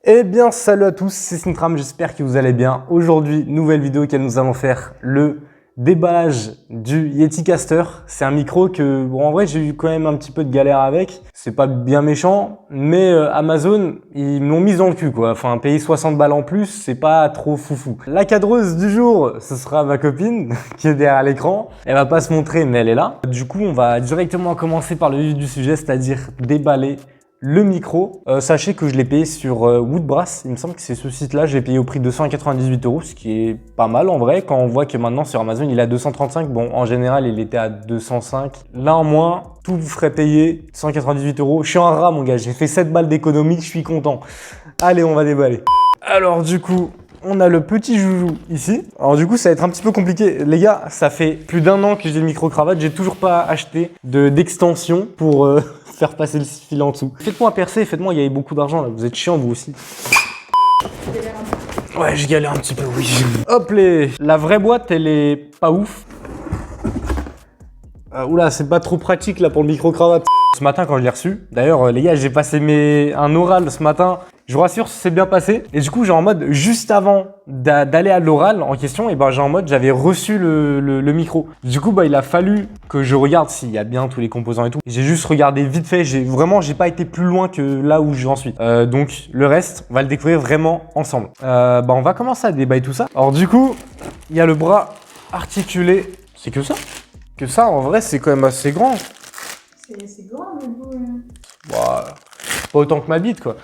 Eh bien, salut à tous, c'est Sintram, j'espère que vous allez bien. Aujourd'hui, nouvelle vidéo que nous allons faire le déballage du Yeticaster. C'est un micro que, bon, en vrai, j'ai eu quand même un petit peu de galère avec. C'est pas bien méchant, mais Amazon, ils me l'ont mise dans le cul, quoi. Enfin, payer 60 balles en plus, c'est pas trop foufou. La cadreuse du jour, ce sera ma copine qui est derrière l'écran. Elle va pas se montrer, mais elle est là. Du coup, on va directement commencer par le vif du sujet, c'est-à-dire déballer le micro. Sachez que je l'ai payé sur Woodbrass, il me semble que c'est ce site-là, je l'ai payé au prix de 298 €, ce qui est pas mal en vrai, quand on voit que maintenant sur Amazon il est à 235, bon en général il était à 205. Là en moins, tout vous ferait payer 198 €. Je suis un rat mon gars, j'ai fait 7 balles d'économie, je suis content. Allez, on va déballer. Alors du coup, on a le petit joujou ici. Alors du coup, ça va être un petit peu compliqué. Les gars, ça fait plus d'1 an que j'ai le micro-cravate, j'ai toujours pas acheté d'extension pour faire passer le fil en dessous. Faites-moi percer, faites-moi gagner beaucoup d'argent là, vous êtes chiants vous aussi. Ouais, je galère un petit peu, oui. Hop les. La vraie boîte, elle est pas ouf. Oula, c'est pas trop pratique là pour le micro-cravate. Ce matin quand je l'ai reçu, d'ailleurs les gars, j'ai passé un oral ce matin. Je vous rassure, c'est bien passé. Et du coup, j'ai en mode, juste avant d'aller à l'oral en question, et ben j'ai en mode, j'avais reçu le micro. Du coup, bah, il a fallu que je regarde s'il y a bien tous les composants et tout. J'ai juste regardé vite fait, j'ai pas été plus loin que là où j'en suis. Donc, le reste, on va le découvrir vraiment ensemble. Bah, on va commencer à déballer tout ça. Alors du coup, il y a le bras articulé. C'est que ça? Que ça, en vrai, c'est quand même assez grand. C'est grand, mais bon. Bah, pas autant que ma bite, quoi.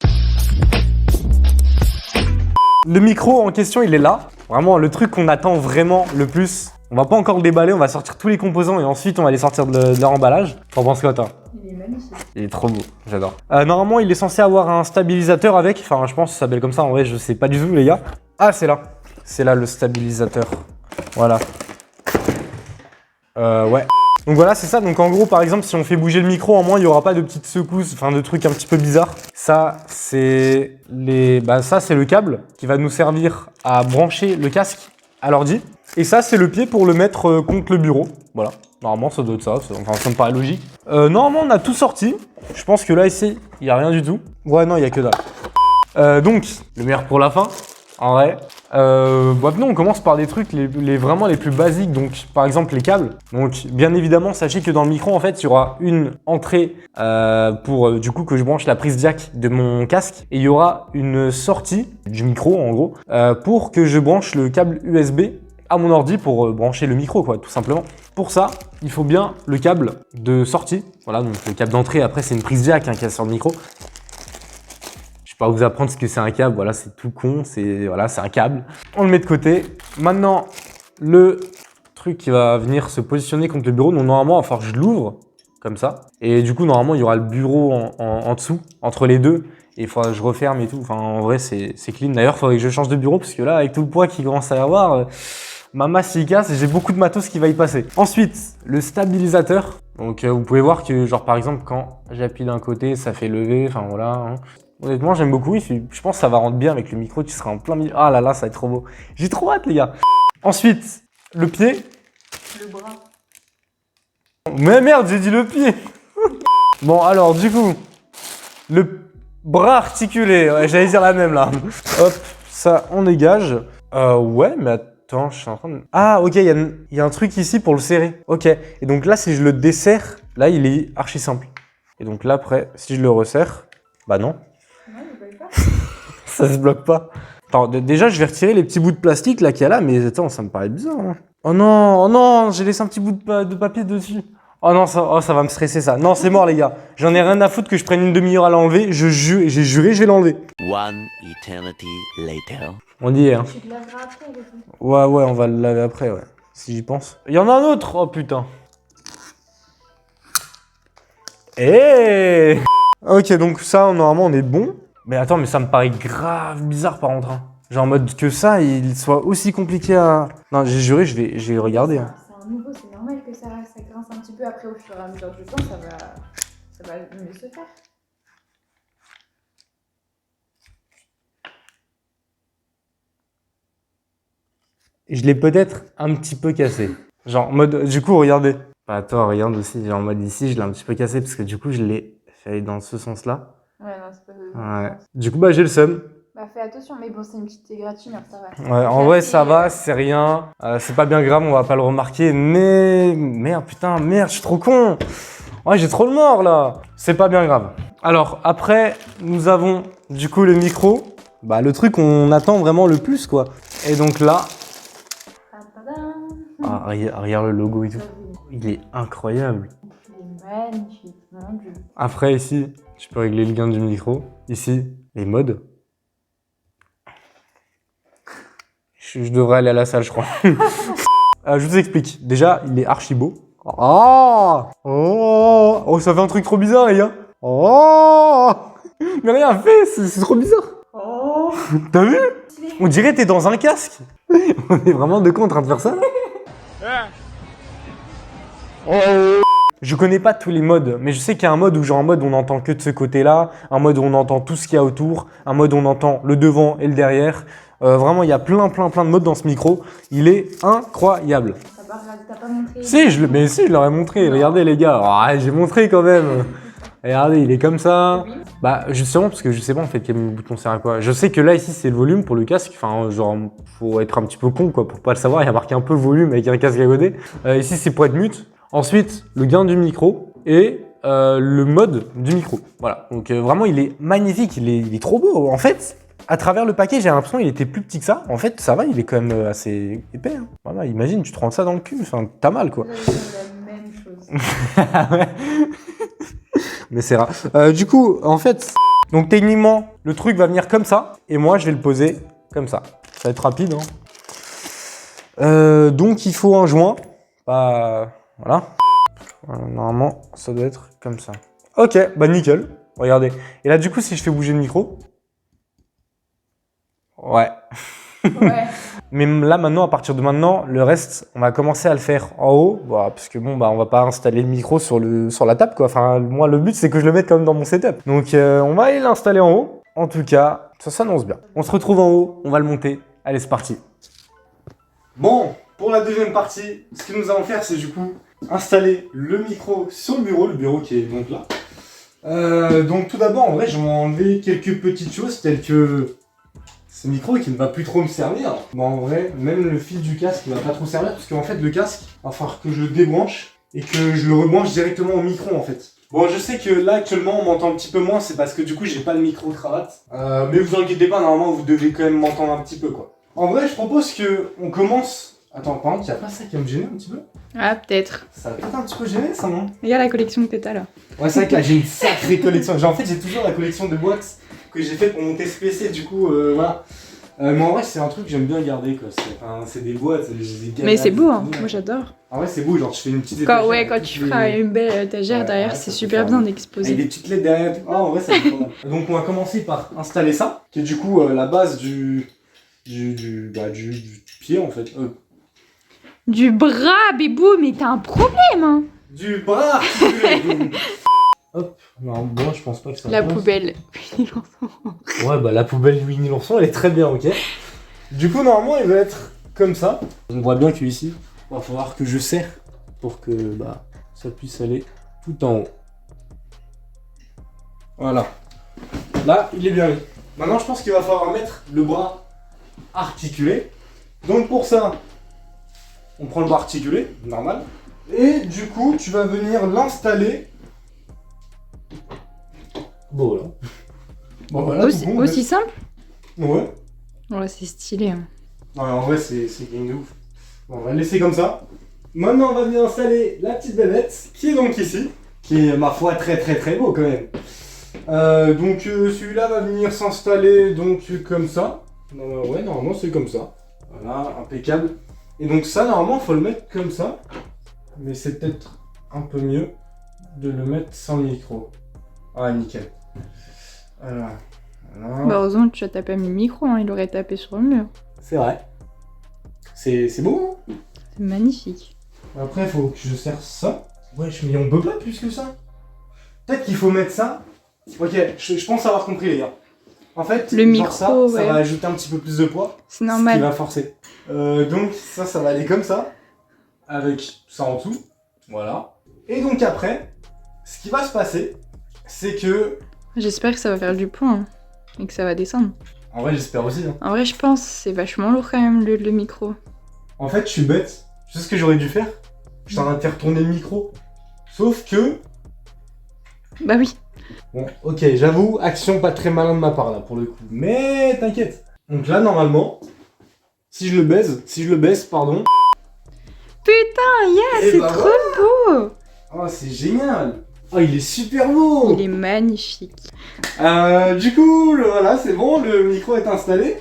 Le micro en question, il est là. Vraiment, le truc qu'on attend vraiment le plus. On va pas encore le déballer, on va sortir tous les composants et ensuite on va les sortir de leur emballage. T'en penses quoi, toi? Il est magnifique. Il est trop beau, j'adore. Normalement, il est censé avoir un stabilisateur avec. Enfin, je pense que ça s'appelle comme ça. En vrai, je sais pas du tout, les gars. Ah, c'est là. C'est là le stabilisateur. Voilà. Ouais. Donc voilà, c'est ça. Donc en gros, par exemple, si on fait bouger le micro, en moins, il n'y aura pas de petites secousses, enfin de trucs un petit peu bizarres. Ça, c'est le câble qui va nous servir à brancher le casque à l'ordi. Et ça, c'est le pied pour le mettre contre le bureau. Voilà. Normalement, ça doit être ça. Enfin, ça me paraît logique. Normalement, on a tout sorti. Je pense que là, ici, il n'y a rien du tout. Ouais, non, il n'y a que dalle. Donc, le meilleur pour la fin. En vrai, maintenant on commence par des trucs vraiment les plus basiques, donc par exemple les câbles. Donc bien évidemment, sachez que dans le micro en fait il y aura une entrée pour du coup que je branche la prise jack de mon casque et il y aura une sortie du micro en gros pour que je branche le câble USB à mon ordi pour brancher le micro quoi, tout simplement. Pour ça, il faut bien le câble de sortie. Voilà, donc le câble d'entrée après c'est une prise jack qui est sur le micro. Je vais pas vous apprendre ce que c'est un câble, voilà, c'est tout con, c'est un câble. On le met de côté. Maintenant, le truc qui va venir se positionner contre le bureau, donc normalement, il va falloir que je l'ouvre, comme ça. Et du coup, normalement, il y aura le bureau en dessous, entre les deux. Et il faudra que je referme et tout. Enfin, en vrai, c'est clean. D'ailleurs, il faudrait que je change de bureau, parce que là, avec tout le poids qu'il commence à y avoir, ma masse s'y casse et j'ai beaucoup de matos qui va y passer. Ensuite, le stabilisateur. Donc, vous pouvez voir que, genre, par exemple, quand j'appuie d'un côté, ça fait lever, enfin voilà. Hein. Honnêtement, j'aime beaucoup. Je pense que ça va rendre bien avec le micro. Tu seras en plein milieu. Ah là là, ça va être trop beau. J'ai trop hâte, les gars. Ensuite, le pied. Le bras. Mais merde, j'ai dit le pied. Bon, alors, du coup, le bras articulé. Ouais, j'allais dire la même là. Hop, ça, on dégage. Ouais, mais attends, je suis en train de. Ah, ok, il y a un truc ici pour le serrer. Ok. Et donc là, si je le desserre, là, il est archi simple. Et donc là, après, si je le resserre, bah non. Non, il ne pas. Ça se bloque pas. Attends, déjà, je vais retirer les petits bouts de plastique là qu'il y a là, mais attends, ça me paraît bizarre. Hein. Oh non, j'ai laissé un petit bout de papier dessus. Oh non, ça va me stresser ça. Non, c'est mort les gars. J'en ai rien à foutre que je prenne une demi-heure à l'enlever. J'ai juré, je vais l'enlever. One eternity later. On y est, hein. Tu te laveras après, les filles. Ouais, on va le laver après, ouais. Si j'y pense. Il y en a un autre. Oh putain. Eh. Ok, donc ça, normalement, on est bon. Mais attends, mais ça me paraît grave bizarre par contre. Hein. Genre en mode que ça, il soit aussi compliqué à... Non, j'ai juré, je vais regarder. Hein. C'est un nouveau, c'est normal que ça grince un petit peu. Après, au fur et à mesure du temps, ça va mieux se faire. Je l'ai peut-être un petit peu cassé. Genre en mode, du coup, regardez. Bah, attends, regarde aussi, genre en mode ici, je l'ai un petit peu cassé parce que du coup, je l'ai fait dans ce sens-là. Ouais, non, c'est pas de... Ouais. Du coup, bah, j'ai le seum. fais attention, mais bon, c'est une petite égratignure, ça va. Ouais, en vrai, ça va, c'est rien. C'est pas bien grave, on va pas le remarquer. Mais merde, putain, merde, je suis trop con. Ouais, j'ai trop le mort là. C'est pas bien grave. Alors, après, nous avons du coup le micro. Bah, le truc qu'on attend vraiment le plus, quoi. Et donc là. Ah, regarde le logo et tout. Il est incroyable. Il est magnifique, mon Dieu. Après, ici, tu peux régler le gain du micro. Ici, les modes. Je devrais aller à la salle, je crois. Je vous explique. Déjà, il est archi beau. Oh, ça fait un truc trop bizarre, les gars. Oh, mais rien fait, c'est trop bizarre. Oh. T'as vu? On dirait que t'es dans un casque. On est vraiment de quoi en train de faire ça là? Je connais pas tous les modes, mais je sais qu'il y a un mode où genre un mode où on entend que de ce côté-là, un mode où on entend tout ce qu'il y a autour, un mode où on entend le devant et le derrière. Vraiment, il y a plein de modes dans ce micro. Il est incroyable. T'as pas montré? Si, je leur ai montré. Regardez les gars. Oh, j'ai montré quand même. Regardez, il est comme ça. Oui. Bah justement, parce que je sais pas en fait quel bouton sert à quoi. Je sais que là ici c'est le volume pour le casque. Enfin, genre, faut être un petit peu con quoi pour pas le savoir. Il y a marqué un peu volume avec un casque à côté. Ici c'est pour être mute. Ensuite, le gain du micro et le mode du micro. Voilà. Donc vraiment, il est magnifique. Il est trop beau. En fait, à travers le paquet, j'ai l'impression qu'il était plus petit que ça. En fait, ça va. Il est quand même assez épais. Hein. Voilà. Imagine, tu te rends ça dans le cul. Enfin, t'as mal quoi. La même chose. Ouais. Mais c'est rare. Du coup, en fait, donc techniquement, le truc va venir comme ça. Et moi, je vais le poser comme ça. Ça va être rapide. Hein. Donc, il faut un joint. Bah, voilà. Normalement, ça doit être comme ça. Ok, bah nickel. Regardez. Et là, du coup, si je fais bouger le micro. Ouais. Ouais. Mais là, maintenant, à partir de maintenant, le reste, on va commencer à le faire en haut. Bah, parce que bon, bah, on va pas installer le micro sur la table, quoi. Enfin, moi, le but, c'est que je le mette quand même dans mon setup. Donc, on va aller l'installer en haut. En tout cas, ça s'annonce bien. On se retrouve en haut, on va le monter. Allez, c'est parti. Bon, pour la deuxième partie, ce que nous allons faire, c'est du coup installer le micro sur le bureau qui est donc là. Donc, tout d'abord, en vrai, je vais enlever quelques petites choses telles que ce micro qui ne va plus trop me servir. Bon, en vrai, même le fil du casque ne va pas trop servir parce qu'en fait, le casque, il va falloir que je le débranche et que je le rebranche directement au micro en fait. Bon, je sais que là, actuellement, on m'entend un petit peu moins, c'est parce que du coup, j'ai pas le micro cravate. Mais vous inquiétez pas, normalement, vous devez quand même m'entendre un petit peu quoi. En vrai, je propose que on commence. Attends, par contre, il n'y a pas ça qui va me gêner un petit peu? Ah, peut-être. Ça va peut-être un petit peu gêner ça, non? Regarde la collection que t'as là. Ouais, c'est vrai que là, j'ai une sacrée collection. En fait, j'ai toujours la collection de boîtes que j'ai fait pour mon TSPC, du coup, voilà. Mais en vrai, c'est un truc que j'aime bien garder, quoi. C'est des boîtes, Mais c'est beau, hein. Moi j'adore. Ah ouais, c'est beau, genre tu fais une petite Quand, ouais, quand tu feras une belle étagère derrière, c'est super bien d'exposer. Avec des petites LED derrière. Ah, en vrai, ça va être pas mal. Donc, on va commencer par installer ça, qui est du coup la base du pied, en fait. Du bras, bébou, mais t'as un problème, hein. Du bras. Hop, non, bon, je pense pas que ça La passe. poubelle. Ouais, bah la poubelle Winnie l'ourson, elle est très bien, ok. Du coup, normalement, elle va être comme ça. On voit bien qu'ici, il va falloir que je serre pour que bah, ça puisse aller tout en haut. Voilà. Là, il est bien mis. Maintenant, je pense qu'il va falloir mettre le bras articulé. Donc pour ça, on prend le bras articulé, normal. Et du coup, tu vas venir l'installer. Bon, voilà. Bon, voilà, Aussi simple? Ouais. Ouais, c'est stylé. Hein. Non, mais en vrai, c'est game de ouf. Bon, on va le laisser comme ça. Maintenant, on va venir installer la petite bébête, qui est donc ici. Qui est, ma foi, très beau quand même. Donc, celui-là va venir s'installer donc comme ça. Ouais, normalement, c'est comme ça. Voilà, impeccable. Et donc ça, normalement, faut le mettre comme ça. Mais c'est peut-être un peu mieux de le mettre sans micro. Ah, nickel. Voilà. Bah, heureusement que tu as tapé mis le micro, hein, il aurait tapé sur le mur. C'est vrai. C'est beau, hein? C'est magnifique. Après, il faut que je serre ça. Wesh, mais on peut pas plus que ça. Peut-être qu'il faut mettre ça. Ok, je pense avoir compris, les gars. En fait, le micro, ça, ouais. ça va ajouter un petit peu plus de poids. C'est normal. Ce qui va forcer. Donc, ça va aller comme ça. Avec ça en dessous. Voilà. Et donc après, ce qui va se passer, c'est que... J'espère que ça va faire du poids, hein, et que ça va descendre. En vrai, j'espère aussi. Hein. En vrai, je pense, c'est vachement lourd quand même le micro. En fait, je suis bête. Tu sais ce que j'aurais dû faire? Je t'en ai fait retourner le micro. Sauf que... Bah oui. Bon, ok, j'avoue, action pas très malin de ma part là pour le coup. Mais t'inquiète. Donc là, normalement, si je le baisse, pardon. Putain, yeah, Et c'est bah trop beau. Oh, c'est génial. Oh, il est super beau. Il est magnifique. Du coup, voilà, c'est bon, le micro est installé.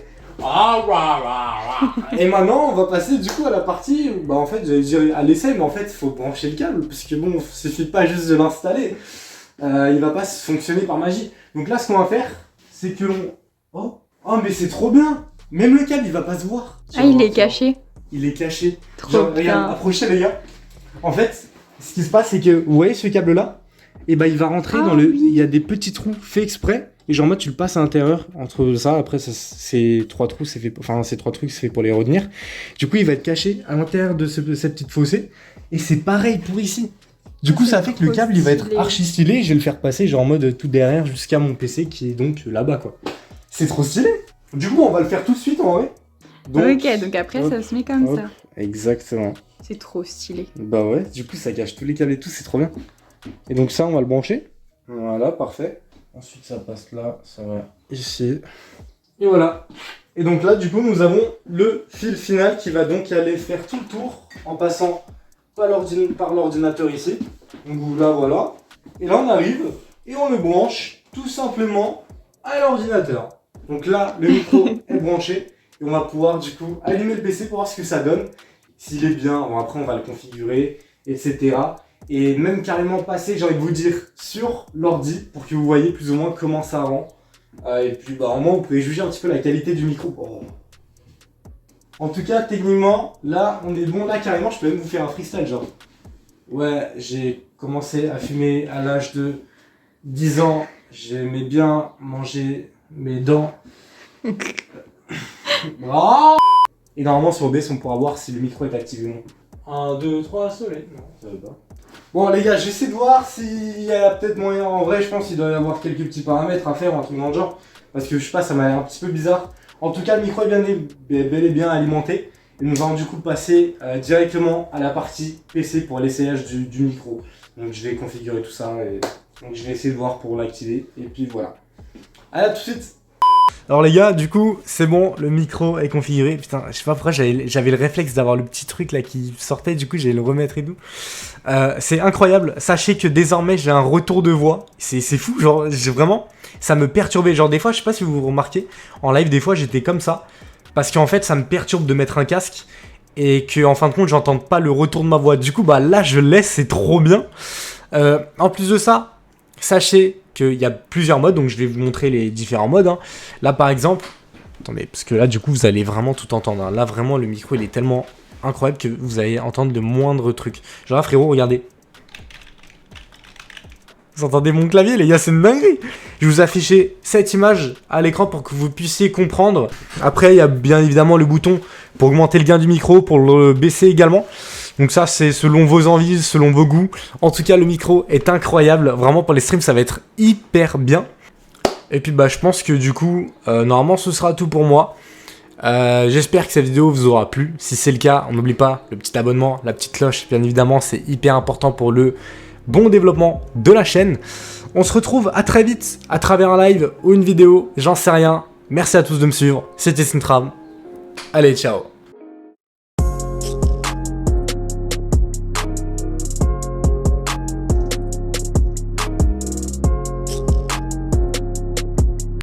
Et maintenant, on va passer du coup à la partie où, bah en fait, j'allais dire à l'essai, mais en fait, il faut brancher le câble, parce que bon, il suffit pas juste de l'installer. Il va pas fonctionner par magie. Donc là, ce qu'on va faire, c'est que l'on... Oh, mais c'est trop bien. Même le câble, il va pas se voir. Ah, il est caché. Il est caché. Trop Genre, bien. regarde, approchez les gars. En fait, ce qui se passe, c'est que, vous voyez ce câble-là? Et bah, il va rentrer dans le... oui. Il y a des petits trous faits exprès. Et genre, moi, tu le passes à l'intérieur entre ça. Après, ces 3 trous, c'est fait... Enfin, ces 3 trucs, c'est fait pour les retenir. Du coup, il va être caché à l'intérieur de cette petite fossée. Et c'est pareil pour ici. Du coup, ça fait que le câble, il va être archi stylé. Je vais le faire passer, genre, en mode tout derrière jusqu'à mon PC qui est donc là-bas, quoi. C'est trop stylé. Du coup, on va le faire tout de suite, en vrai. Ok, donc après, hop, ça se met comme hop. ça. Exactement. C'est trop stylé. Bah ouais, du coup ça cache tous les câbles et tout, c'est trop bien. Et donc ça on va le brancher. Voilà, parfait. Ensuite ça passe là, ça va ici. Et voilà. Et donc là du coup nous avons le fil final qui va donc aller faire tout le tour en passant par l'ordinateur ici. Donc là voilà. Et là on arrive et on le branche tout simplement à l'ordinateur. Donc là le micro est branché et on va pouvoir du coup allumer le PC pour voir ce que ça donne. S'il est bien, bon, après on va le configurer, etc. Et même carrément passer, j'ai envie de vous dire, sur l'ordi pour que vous voyez plus ou moins comment ça rend. Et puis bah au moins vous pouvez juger un petit peu la qualité du micro. Oh. En tout cas, techniquement, là on est bon, là carrément je peux même vous faire un freestyle genre. Ouais, j'ai commencé à fumer à l'âge de 10 ans, j'aimais bien manger mes dents. Oh. Et normalement sur OBS on pourra voir si le micro est activé ou non. 1, 2, 3, soleil. Non, ça veut pas. Bon les gars, j'essaie de voir s'il y a peut-être moyen. En vrai je pense qu'il doit y avoir quelques petits paramètres à faire ou un truc dans le genre. Parce que je sais pas, ça m'a l'air un petit peu bizarre. En tout cas le micro est bel et bien alimenté. Et nous allons du coup passer directement à la partie PC pour l'essayage du micro. Donc je vais configurer tout ça et donc je vais essayer de voir pour l'activer. Et puis voilà. Allez, à tout de suite. Alors les gars, du coup, c'est bon, le micro est configuré. Putain, je sais pas pourquoi j'avais le réflexe d'avoir le petit truc là qui sortait, du coup j'allais le remettre et tout. C'est incroyable, sachez que désormais j'ai un retour de voix. C'est fou, genre vraiment, ça me perturbait. Genre des fois, je sais pas si vous remarquez, en live des fois j'étais comme ça. Parce qu'en fait ça me perturbe de mettre un casque et que en fin de compte j'entends pas le retour de ma voix. Du coup bah là je laisse, c'est trop bien. En plus de ça, sachez qu'il y a plusieurs modes, donc je vais vous montrer les différents modes. Hein. Là par exemple, attendez, parce que là du coup vous allez vraiment tout entendre. Hein. Là vraiment le micro il est tellement incroyable que vous allez entendre de moindres trucs. Genre là frérot, regardez. Vous entendez mon clavier les gars, c'est une dinguerie. Je vous afficher cette image à l'écran pour que vous puissiez comprendre. Après il y a bien évidemment le bouton pour augmenter le gain du micro, pour le baisser également. Donc ça c'est selon vos envies, selon vos goûts. En tout cas le micro est incroyable. Vraiment pour les streams ça va être hyper bien. Et puis bah je pense que du coup normalement ce sera tout pour moi. J'espère que cette vidéo vous aura plu. Si c'est le cas, on n'oublie pas le petit abonnement, la petite cloche. Bien évidemment c'est hyper important pour le bon développement de la chaîne. On se retrouve à très vite à travers un live ou une vidéo, j'en sais rien. Merci à tous de me suivre. C'était Sintram. Allez ciao.